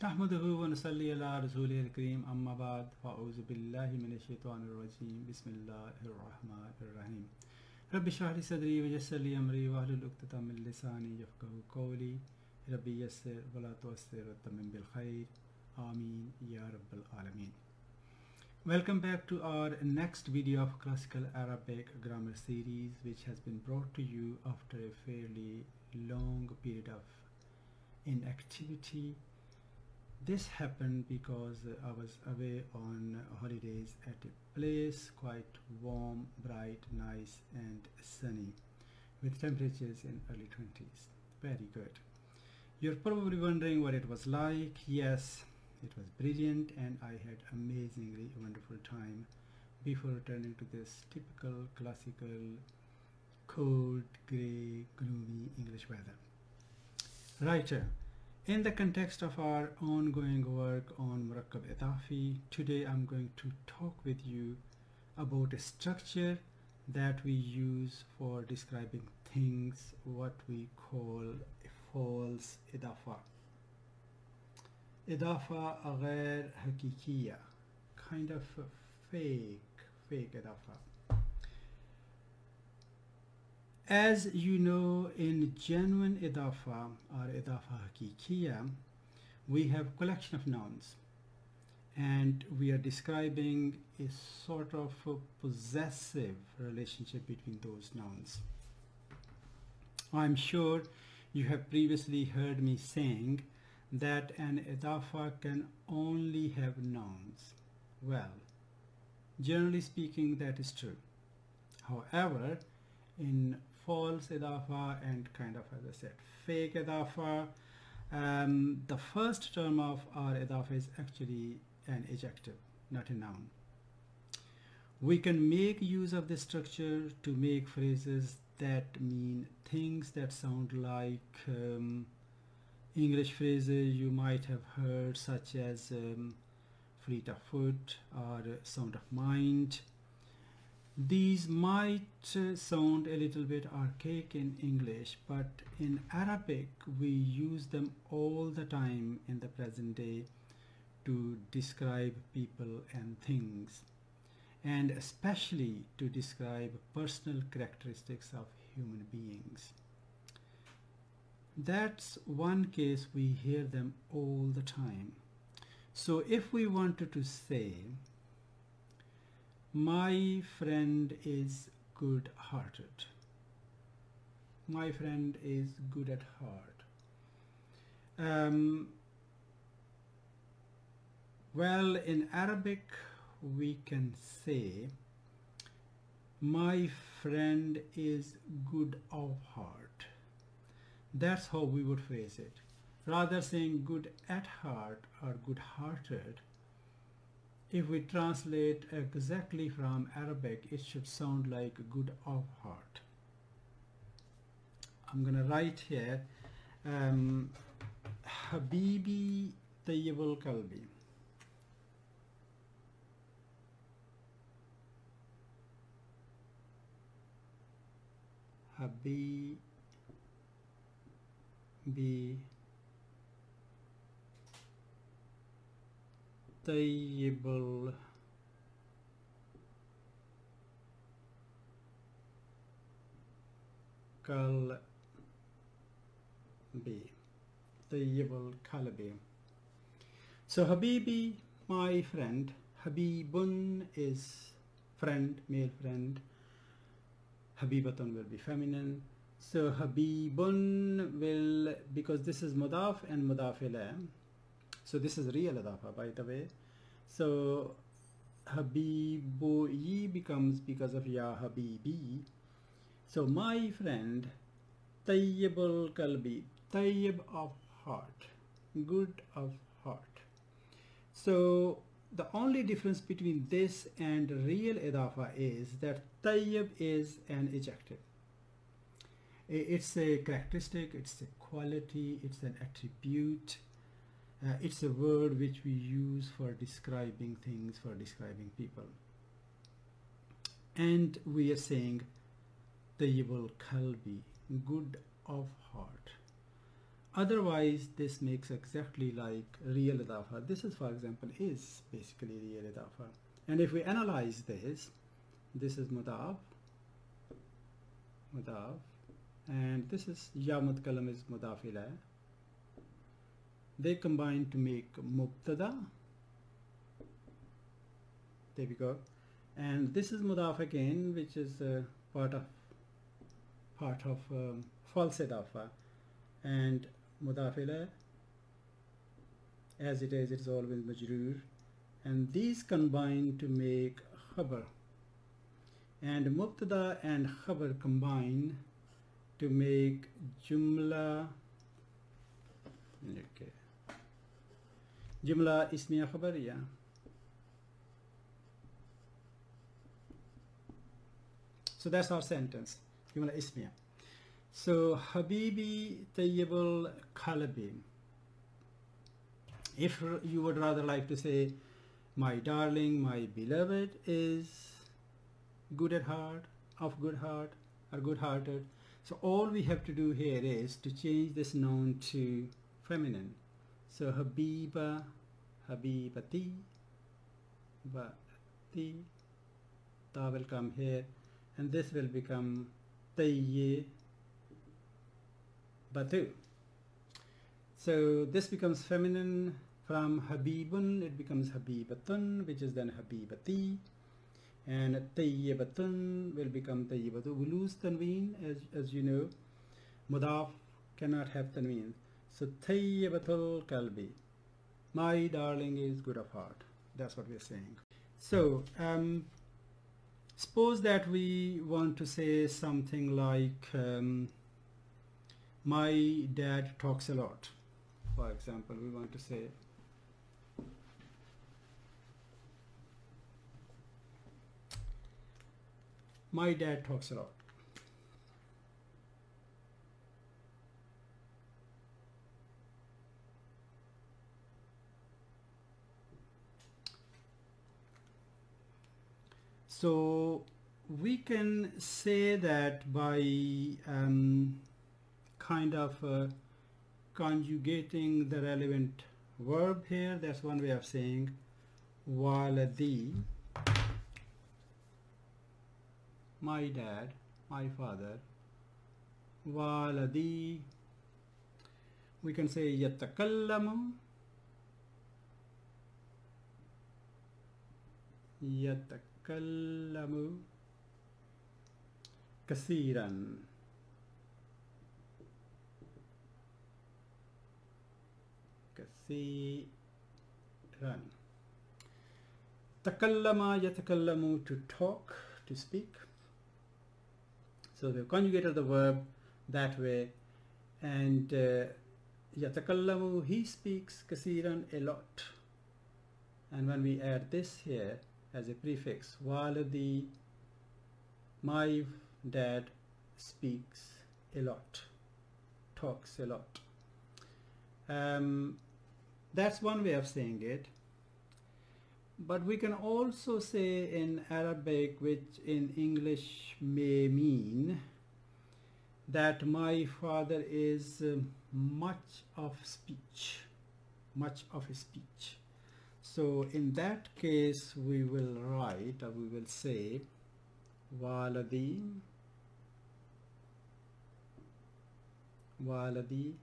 नहमदुहु व नसल्ली अला रसूलिल करीम अम्मा बाद फ़अऊज़ु बिल्लाहि मिनश शैतानिर रजीम बिस्मिल्लाहिर रहमानिर रहीम रब्बि इश्रह ली सदरी व यस्सिर ली अमरी वहलुल उक़दतम मिन लिसानी यफ़क़हू क़ौली रब्बि यस्सिर व ला तुअस्सिर वतम्मिम बिल खैर आमीन या रब्बल आलमीन. Welcome back to our next video of classical Arabic grammar series, which has been brought to you after a fairly long period of inactivity. This happened because I was away on holidays at a place quite warm, bright, nice and sunny with temperatures in early 20s. Very good. You're probably wondering what it was like. Yes, it was brilliant and I had amazingly wonderful time before returning to this typical classical cold, grey, gloomy English weather. Right. In the context of our ongoing work on Murakkab Idafi, today I'm going to talk with you about a structure that we use for describing things, what we call a false idafa. Idafa ghair hakikiya, kind of a fake idafa. As you know, in genuine idafa or idafa hakikiya, we have a collection of nouns and we are describing a sort of a possessive relationship between those nouns. I'm sure you have previously heard me saying that an idafa can only have nouns. Well, generally speaking, that is true. However, in false idafa and kind of, as I said, fake idafa, the first term of our idafa is actually an adjective, not a noun. We can make use of this structure to make phrases that mean things that sound like English phrases you might have heard, such as fleet of foot or sound of mind. These might sound a little bit archaic in English, but in Arabic we use them all the time in the present day to describe people and things, and especially to describe personal characteristics of human beings. That's one case we hear them all the time. So if we wanted to say, my friend is good-hearted, my friend is good at heart, well, in Arabic we can say, my friend is good of heart. That's how we would phrase it. Rather saying good at heart or good-hearted, if we translate exactly from Arabic, it should sound like good of heart. I'm gonna write here, Habibi Tayyibul Kalbi. Habibi Tayyibul Kalbi. Tayyibul Kalbi. So Habibi, my friend. Habibun is friend, male friend. Habibatun will be feminine. So Habibun will, because this is mudaf and mudaf ilayh, so this is real idafa, by the way. So Habibu becomes because of ya Habibi. So my friend, Tayyibul Kalbi, Tayyib of heart, good of heart. So the only difference between this and real idafa is that Tayyib is an adjective. It's a characteristic, it's a quality, it's an attribute. It's a word which we use for describing things, for describing people. And we are saying Tayyibul Kalbi, good of heart. Otherwise, this makes exactly like real idafa. This is, for example, is basically real idafa. And if we analyze this, this is mudaf, mudaf, and this is ya mutkallam is mudaf ilayh. They combine to make mubtada. There we go. And this is mudaf again, which is part of false idafa. And mudaf ilayh, as it is always majroor, and these combine to make khabar, and mubtada and khabar combine to make jumla, okay, jumla ismiya khabariya. So that's our sentence, jumla ismiya. So Habibi Tayyibul Kalabi. If you would rather like to say my darling, my beloved is good at heart, of good heart, or good-hearted. So all we have to do here is to change this noun to feminine. So Habiba, Habibati, Bati, ta will come here, and this will become Tayyibatu. So this becomes feminine. From Habibun it becomes Habibatun, which is then Habibati, and Tayyibatun will become Tayyibatu. We lose tanween, as you know, mudaf cannot have tanween. So Tayyibatul Kalbi, my darling is good of heart. That's what we're saying. So suppose that we want to say something like my dad talks a lot. For example, we want to say my dad talks a lot. So we can say that by kind of conjugating the relevant verb here. That's one way of saying waladi, my dad, my father. Waladi, we can say yatakallamu, yatakallamu kasiran, kasiran. Takallama, yatakallamu, to talk, to speak. So we've conjugated the verb that way, and yatakallamu, he speaks, kasiran, a lot. And when we add this here as a prefix, waladi, my dad speaks a lot, talks a lot. That's one way of saying it. But we can also say in Arabic, which in English may mean that my father is much of speech, much of a speech. So in that case we will write, or we will say waladi, waladi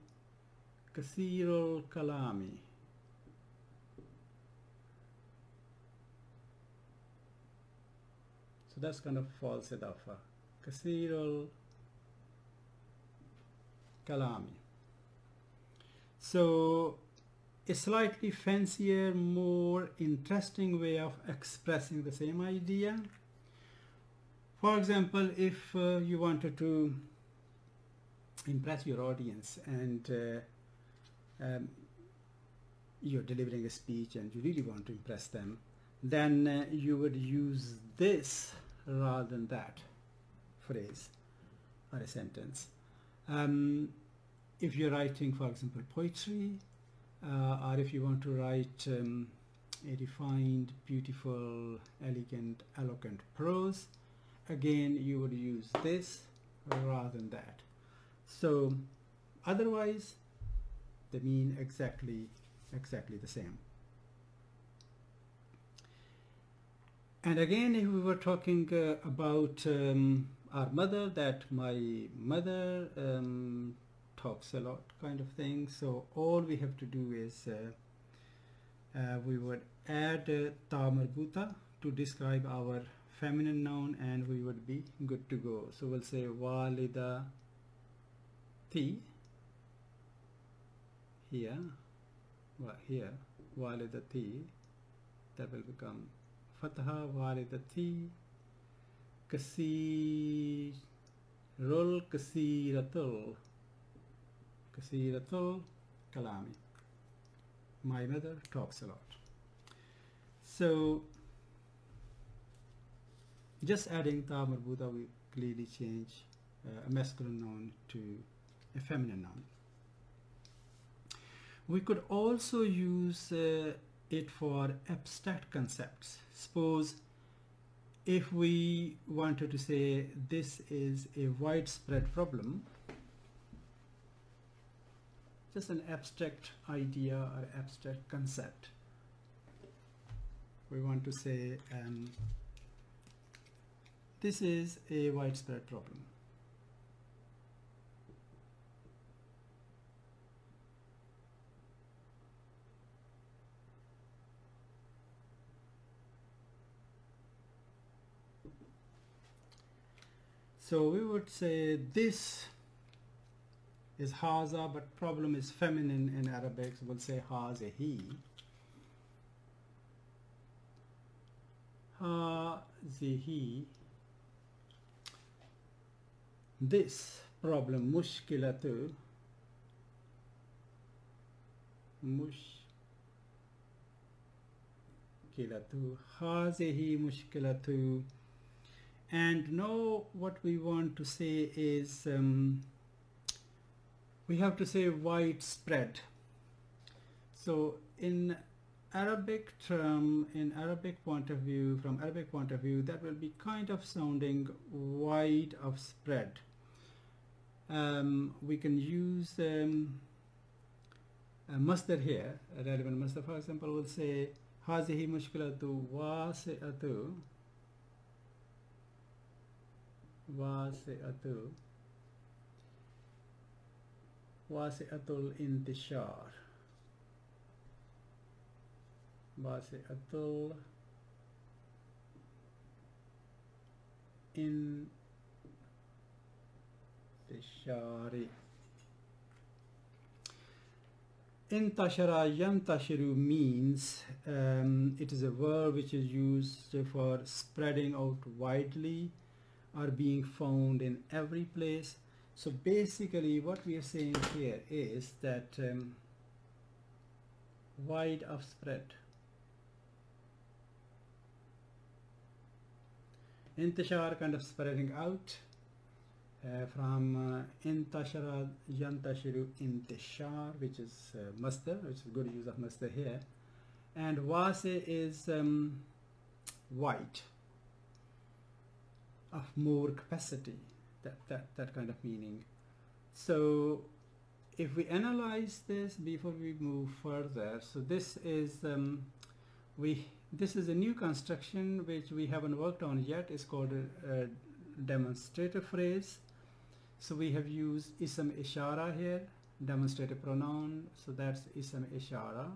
kasirul kalami. So that's kind of false idafa. Kasirul kalami. So a slightly fancier, more interesting way of expressing the same idea. For example, if you wanted to impress your audience and you're delivering a speech and you really want to impress them, then you would use this rather than that phrase or a sentence. If you're writing, for example, poetry, or if you want to write a refined, beautiful, elegant, eloquent prose, again you would use this rather than that. So otherwise they mean exactly the same. And again, if we were talking about our mother, that my mother talks a lot kind of thing, so all we have to do is we would add ta marbuta to describe our feminine noun, and we would be good to go. So we'll say walida ti here, walidati, that will become fatha, walidati, kasirul, kasiratul kalami. My mother talks a lot. So just adding ta marbuta will clearly change a masculine noun to a feminine noun. We could also use it for abstract concepts. Suppose if we wanted to say this is a widespread problem, just an abstract idea or abstract concept. We want to say this is a widespread problem. So we would say this is haza, but problem is feminine in Arabic, so we'll say hazihi. Hazihi. This problem, mushkilatu. Mushkilatu. Hazihi mushkilatu. And now what we want to say is we have to say widespread. So in Arabic term, in Arabic point of view, from Arabic point of view, that will be kind of sounding wide of spread. We can use a masdar here, a relevant masdar. For example, we'll say hazihi mushkilatu wasi'atu. Wasi'atul intishar. Wasi'atul intishari. Intashara yantashiru means it is a verb which is used for spreading out widely or being found in every place. So basically what we are saying here is that wide of spread. Intishar, kind of spreading out, from intashara yantashiru intishar, which is masdar, which is good use of masdar here, and wasi is wide, of more capacity, that kind of meaning. So if we analyze this before we move further, so this is this is a new construction which we haven't worked on yet. It's called a demonstrative phrase. So we have used ism ishara here, demonstrative pronoun, so that's ism ishara.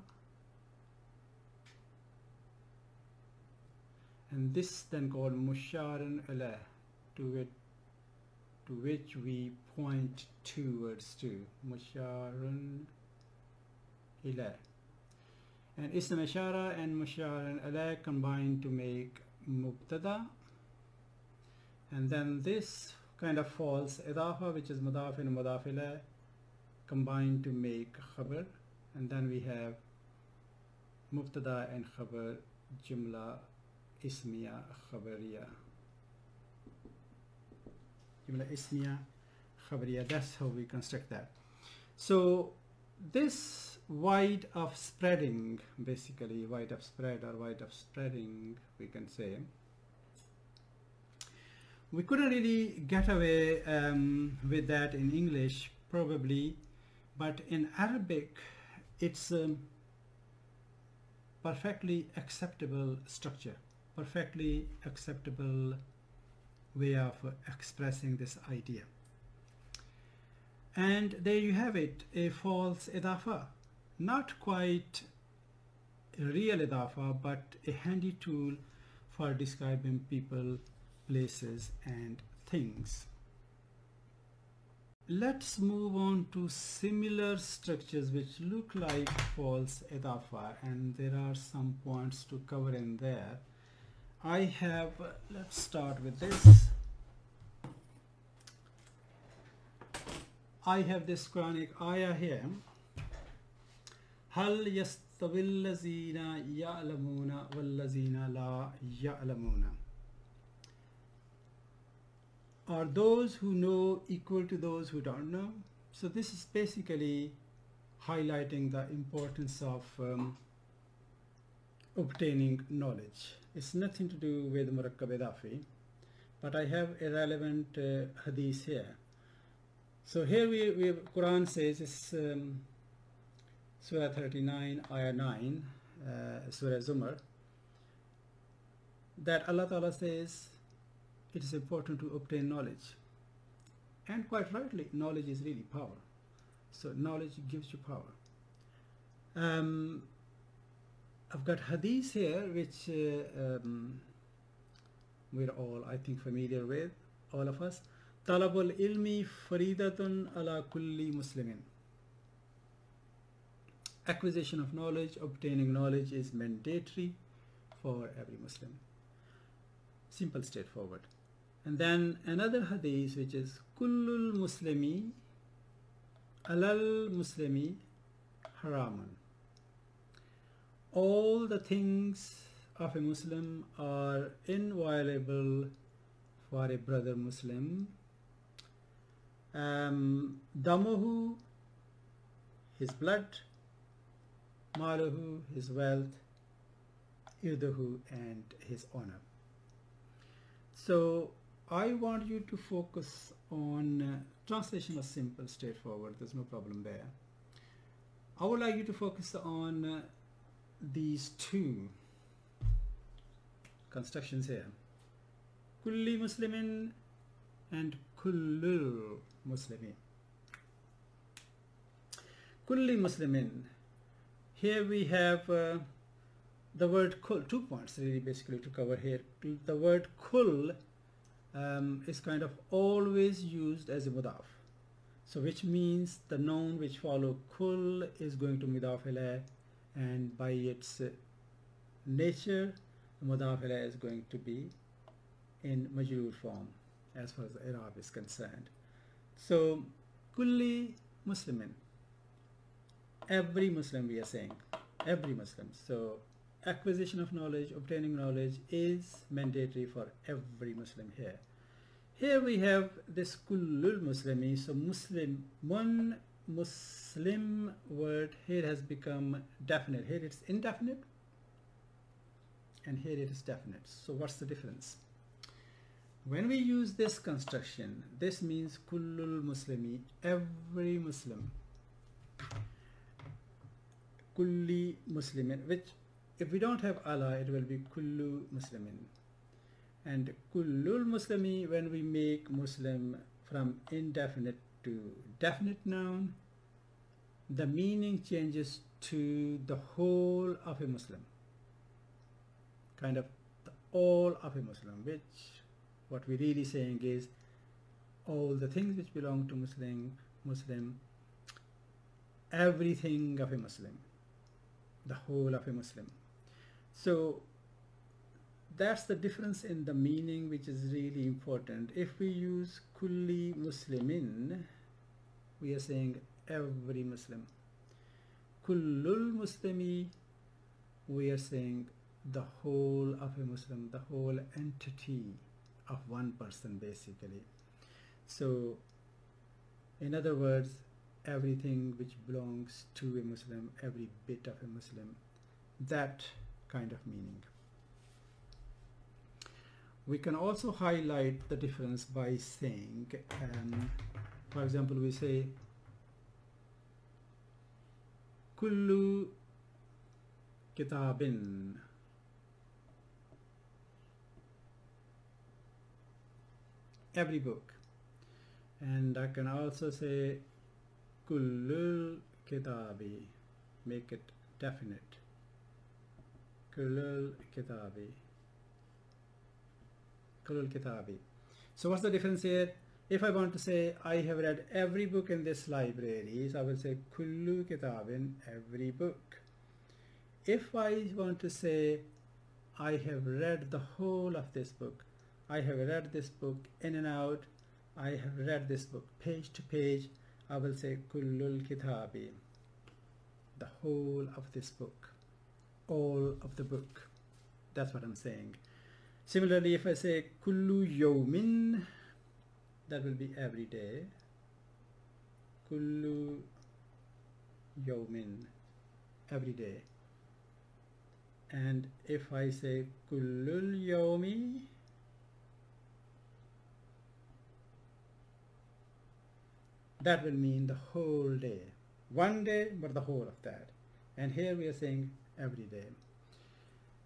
And this then called musharun alayh, to which we point towards to, musharun ilayh. And ism ishara and musharun alayh combine to make mubtada, and then this kind of false idafa, which is mudaf and mudaf ilayh, combine to make khabar, and then we have mubtada and khabar, jumla ismiya khabariya. Jumla ismiya khabariya, that's how we construct that. So this wide of spreading, basically wide of spread or wide of spreading, we can say, we couldn't really get away with that in English, probably but in Arabic it's perfectly acceptable structure, perfectly acceptable way of expressing this idea. And there you have it, a false idafa, not quite a real idafa, but a handy tool for describing people, places and things. Let's move on to similar structures which look like false idafa, and there are some points to cover in there. I have, let's start with this. I have this Quranic ayah here. Hal yastawil lazina ya'lamuna wal lazina la ya'lamuna. Are those who know equal to those who don't know? So this is basically highlighting the importance of obtaining knowledge. It's nothing to do with Murakkab Idafi, but I have a relevant hadith here. So here we Quran says, it's Surah 39, Ayah 9, Surah Zumar, that Allah Ta'ala says it is important to obtain knowledge. And quite rightly, knowledge is really power. So knowledge gives you power. I've got hadith here which we're all, I think, familiar with, all of us. Talabul ilmi faridatun ala kulli muslimin. Acquisition of knowledge, obtaining knowledge is mandatory for every Muslim. Simple, straightforward. And then another hadith which is kullul muslimi alal muslimi haraman. All the things of a Muslim are inviolable for a brother Muslim. Damuhu, his blood, maluhu, his wealth, irduhu, and his honor. So I want you to focus on translation is simple, straightforward, there's no problem there. I would like you to focus on these two constructions here, kulli muslimin and kullul muslimin. Kulli muslimin, here we have the word kull, 2 points really basically to cover here. The word kull is kind of always used as a mudaf, so which means the noun which follow kull is going to mudaf ilayh, and by its nature the mudaf ilayh is going to be in majroor form as far as the Arab is concerned. So kulli muslimin, every Muslim, we are saying every Muslim. So acquisition of knowledge, obtaining knowledge is mandatory for every Muslim here. Here we have this kullul muslimi, so Muslim, one Muslim word here has become definite. Here it's indefinite and here it is definite. So what's the difference? When we use this construction, this means kullul muslimi, every Muslim. Kulli muslimin, which if we don't have Allah, it will be kullu muslimin. And kullul muslimi, when we make Muslim from indefinite to definite noun, the meaning changes to the whole of a Muslim, kind of the all of a Muslim, which what we're really saying is all the things which belong to Muslim, everything of a Muslim, the whole of a Muslim. So that's the difference in the meaning, which is really important. If we use kulli muslimin, we are saying every Muslim. Kullul muslimi, we are saying the whole of a Muslim, the whole entity of one person basically. So in other words, everything which belongs to a Muslim, every bit of a Muslim, that kind of meaning. We can also highlight the difference by saying, for example, we say kullu kitabin, every book. And I can also say kullul kitabi, make it definite. Kullul kitabi, kullul kitabi. So what's the difference here? If I want to say I have read every book in this library, so I will say kullu kitabin, every book. If I want to say I have read the whole of this book, I have read this book in and out, I have read this book page to page, I will say kullul kitabi, the whole of this book, all of the book. That's what I'm saying. Similarly, if I say kullu yawmin, that will be every day. Kullu yawmin, every day. And if I say kullul yawmi, that will mean the whole day. One day, but the whole of that. And here we are saying every day.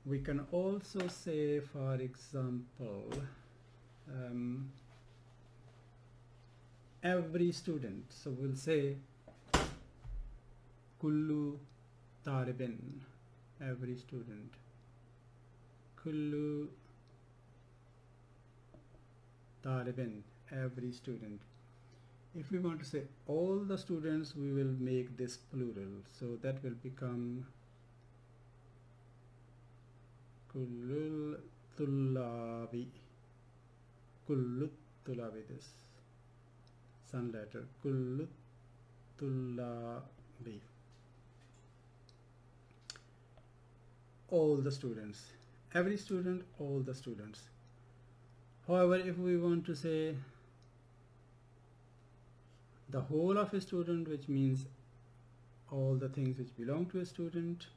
We can also say, for example, every student. So we'll say kullu talibin, every student. Kullu talibin, every student. If we want to say all the students, we will make this plural. So that will become kullul tullabi, kullu tullabi, this sun letter, kullu tullabi, all the students, every student, all the students. However, if we want to say the whole of a student, which means all the things which belong to a student,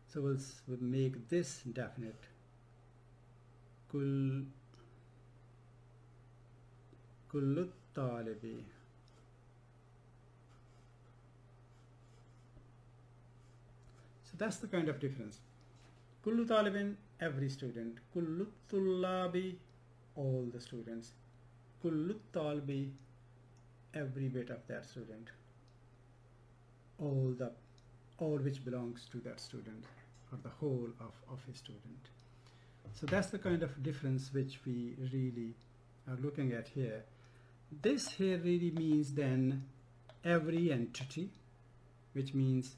so we'll make this definite. Kullu talibi, so that's the kind of difference. Kullu talibin, every student. Kullu tullabi, all the students. Kullu talibi, every bit of that student, all which belongs to that student, or the whole of a student. So that's the kind of difference which we really are looking at here. This here really means then every entity, which means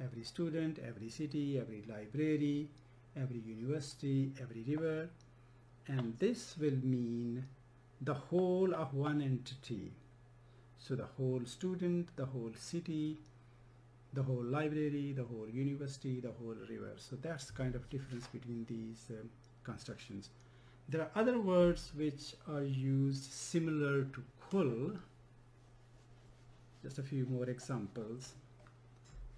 every student, every city, every library, every university, every river, and this will mean the whole of one entity. So the whole student, the whole city, the whole library, the whole university, the whole river. So that's kind of difference between these constructions. There are other words which are used similar to kull. Just a few more examples.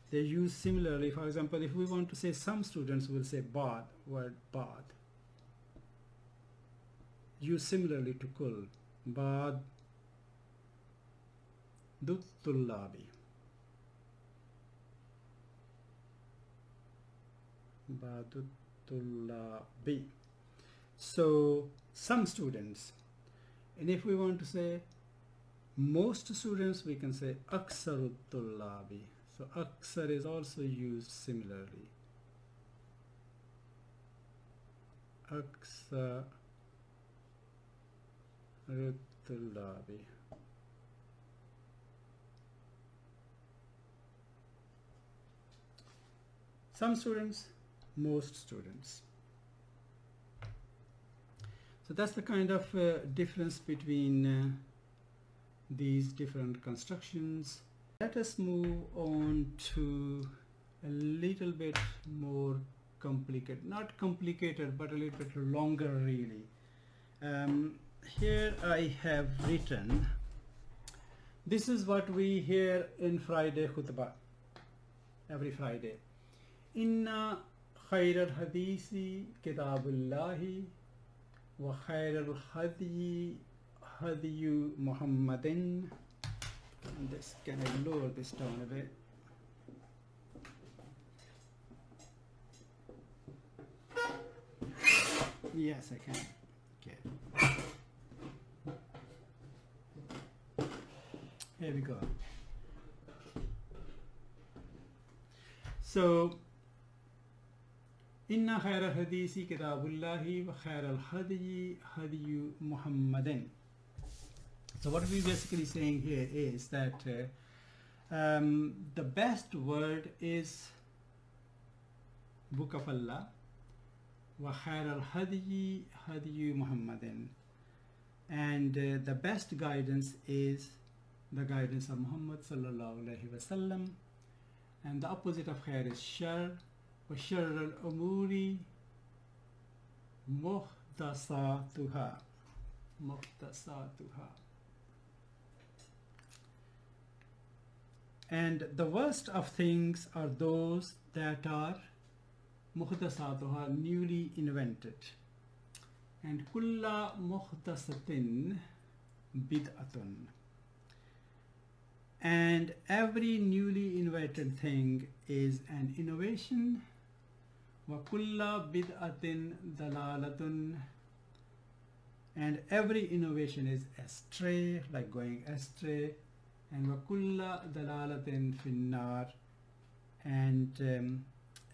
They're used similarly. For example, if we want to say some students will say baad, word baad. Used similarly to kull. Baad tullabi. Tullabi. So some students, and if we want to say most students, we can say aksaru tullabi. So aksar is also used similarly. Aksaru tullabi. Some students, most students. So that's the kind of difference between these different constructions. Let us move on to a little bit more complicated, not complicated, but a little bit longer really. Here I have written, this is what we hear in Friday khutbah, every Friday. Inna khayral hadisi kitabullahi wa khayral hadiyu Muhammadin. And this, can I lower this down a bit? Yes, I can. Okay. Here we go. So, Inna khayra hadisi kitabullahi wa khayra al-hadiyi hadiyu Muhammadin. So what we're basically saying here is that the best word is Book of Allah, wa khayra al-hadiyi hadiyu Muhammadin, and the best guidance is the guidance of Muhammad sallallahu alaihi wasallam, and the opposite of khair is shar, wa shar al-umuri muhtasatuha. And the worst of things are those that are muhtasatuha, newly invented. And kulla muhtasatin bid'atun. And every newly invented thing is an innovation. Wa kulla bid'atin dalalatun. And every innovation is astray, like going astray. And wa kulla dalalatin finnar. And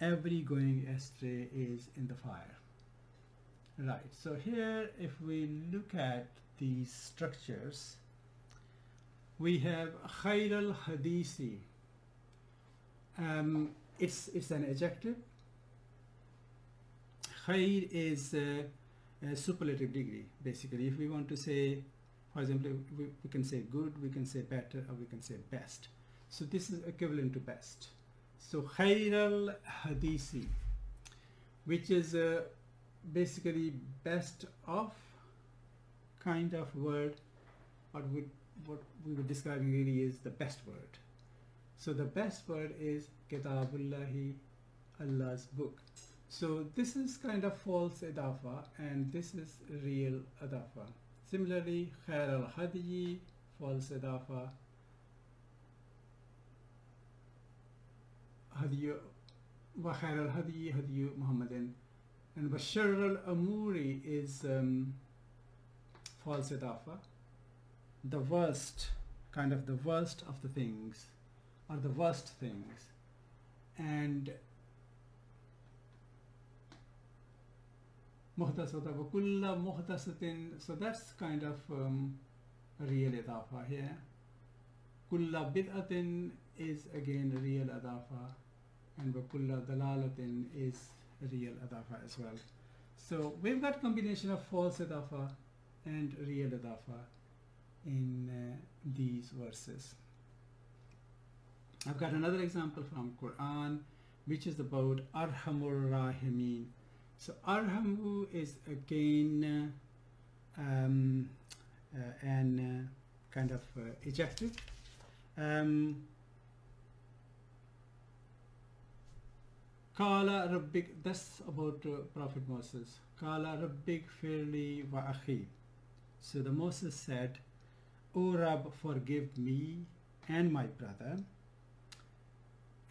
every going astray is in the fire. Right, so here if we look at these structures, we have khayr al-hadisi. It's an adjective. Khayr is a superlative degree, basically. If we want to say, for example, we can say good, we can say better, or we can say best. So this is equivalent to best. So khayr al-hadisi, which is basically best of kind of word. What we were describing really is the best word. So the best word is Kitabullahi, Allah's book. So this is kind of false idafa, and this is real idafa. Similarly, khair al-hadiyi, false idafa, hadiyu wa khair al-hadiyi hadiyu Muhammadin. And Bashar al-Amuri is false idafa. The worst, kind of the worst of the things, or the worst things. And Muhtasata wa kulla muhtasatin, so that's kind of real idafa here. Kulla bid'atin is again real idafa, and wa kulla dalalatin is real idafa as well. So we've got combination of false idafa and real idafa in these verses. I've got another example from Quran, which is about Arhamur Rahimin. So Arhamu is again an kind of adjective. Kala Rabbik, that's about Prophet Moses. Kala Rabbik firli wa akhi. So the Moses said, O Rab, forgive me and my brother,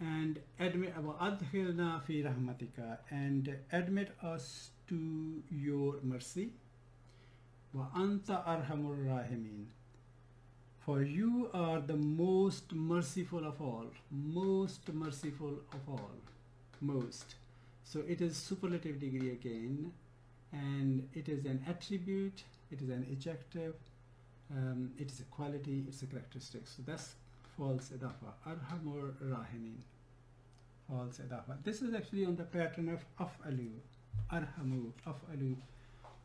and admit adkhilna fi rahmatika, and admit us to your mercy. Wa anta arhamur rahimin, for you are the most merciful of all. Most merciful of all. Most. So it is superlative degree again, and it is an attribute, it is an adjective, it is a quality, it's a characteristic. So that's false idafa. Arhamur rahimin, false idafa. This is actually on the pattern of af'alu. Arhamu, af'alu.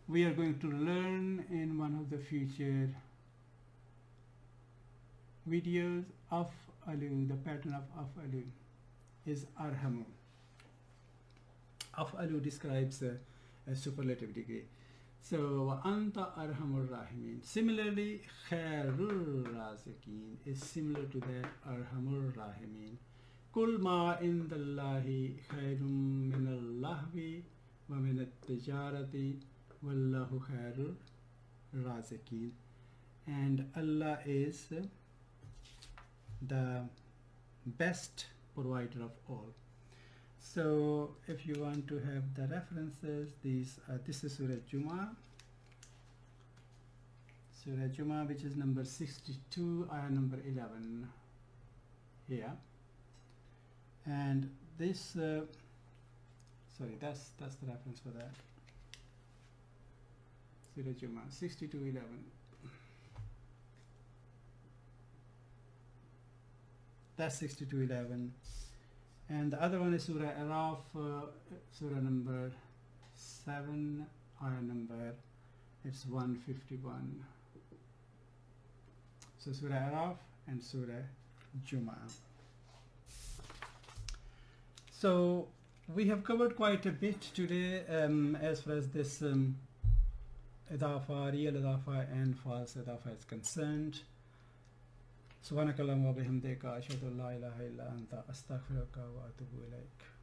We are going to learn in one of the future videos. Af'alu, the pattern of af'alu is arhamu. Af'alu describes a superlative degree. So wa anta arhamur rahimin. Similarly, khairur razikin is similar to that, arhamur rahimin. Kul ma indallahi khairum min al-lahwi wa min at-tijarati wallahu khairur razikin. And Allah is the best provider of all. So if you want to have the references, these this is Surah Jumu'ah. Surah Jumu'ah, which is number 62, ayah number 11 here. And this, sorry, that's the reference for that. Surah Jumu'ah 62:11. That's 62:11. And the other one is Surah Araf, Surah number 7, ayah number, it's 151. So Surah Araf and Surah Jumu'ah. So we have covered quite a bit today as far as this idafa, real idafa and false idafa is concerned. سبحانك اللهم وبحمدك أشهد أن لا إله إلا أنت أستغفرك وأتوب إليك.